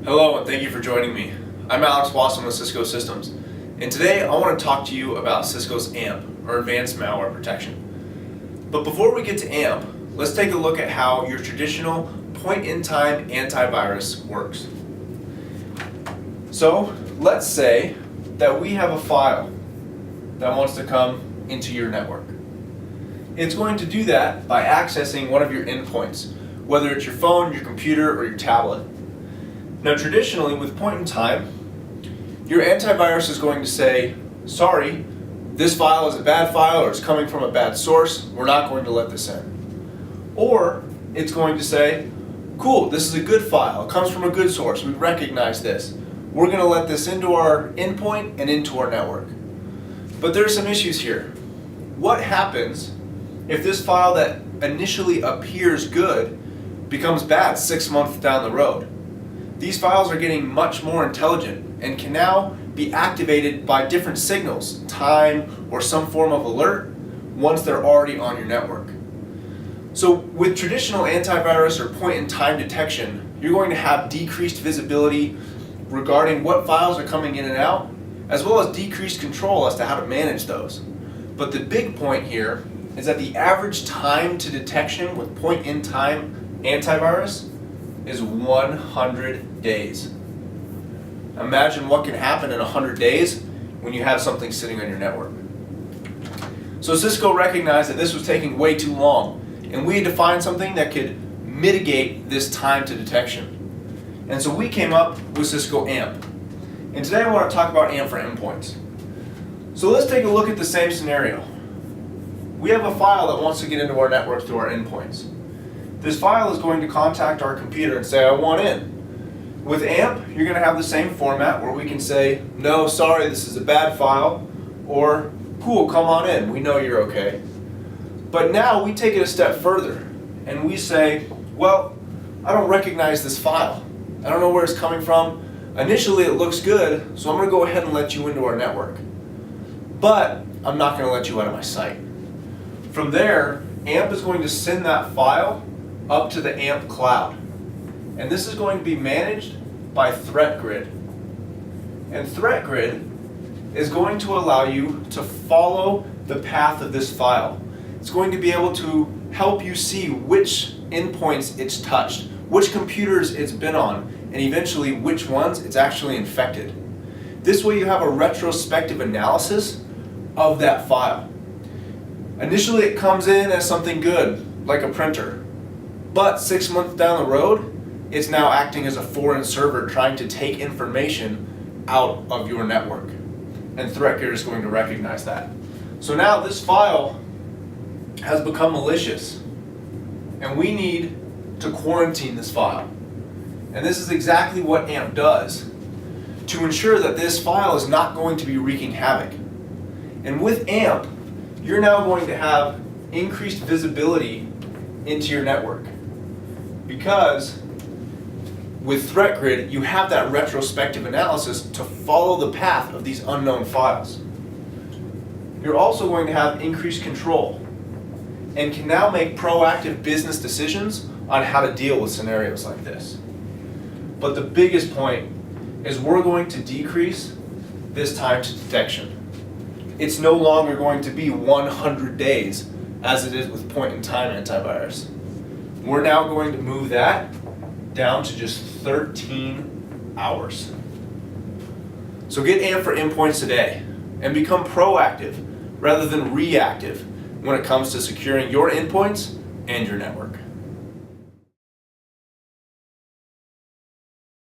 Hello and thank you for joining me. I'm Alex Wasson with Cisco Systems, and today I want to talk to you about Cisco's AMP, or Advanced Malware Protection. But before we get to AMP, let's take a look at how your traditional point-in-time antivirus works. So let's say that we have a file that wants to come into your network. It's going to do that by accessing one of your endpoints, whether it's your phone, your computer, or your tablet. Now traditionally, with point in time, your antivirus is going to say, sorry, this file is a bad file or it's coming from a bad source, we're not going to let this in. Or it's going to say, cool, this is a good file, it comes from a good source, we recognize this. We're going to let this into our endpoint and into our network. But there are some issues here. What happens if this file that initially appears good becomes bad 6 months down the road? These files are getting much more intelligent and can now be activated by different signals, time, or some form of alert once they're already on your network. So with traditional antivirus or point-in-time detection, you're going to have decreased visibility regarding what files are coming in and out, as well as decreased control as to how to manage those. But the big point here is that the average time to detection with point-in-time antivirus is 100 days. Imagine what can happen in 100 days when you have something sitting on your network. So Cisco recognized that this was taking way too long, and we had to find something that could mitigate this time to detection. And so we came up with Cisco AMP. And today I want to talk about AMP for endpoints. So let's take a look at the same scenario. We have a file that wants to get into our network through our endpoints. This file is going to contact our computer and say, I want in. With AMP, you're going to have the same format where we can say, no, sorry, this is a bad file, or cool, come on in, we know you're okay. But now we take it a step further and we say, well, I don't recognize this file. I don't know where it's coming from. Initially it looks good, so I'm going to go ahead and let you into our network. But I'm not going to let you out of my sight. From there, AMP is going to send that file up to the AMP cloud. And this is going to be managed by Threat Grid. And Threat Grid is going to allow you to follow the path of this file. It's going to be able to help you see which endpoints it's touched, which computers it's been on, and eventually which ones it's actually infected. This way you have a retrospective analysis of that file. Initially it comes in as something good, like a printer. But 6 months down the road, it's now acting as a foreign server trying to take information out of your network. And ThreatGrid is going to recognize that. So now this file has become malicious. And we need to quarantine this file. And this is exactly what AMP does to ensure that this file is not going to be wreaking havoc. And with AMP, you're now going to have increased visibility into your network. Because with ThreatGrid, you have that retrospective analysis to follow the path of these unknown files. You're also going to have increased control and can now make proactive business decisions on how to deal with scenarios like this. But the biggest point is we're going to decrease this time to detection. It's no longer going to be 100 days as it is with point-in-time antivirus. We're now going to move that down to just 13 hours. So get AMP for endpoints today and become proactive rather than reactive when it comes to securing your endpoints and your network.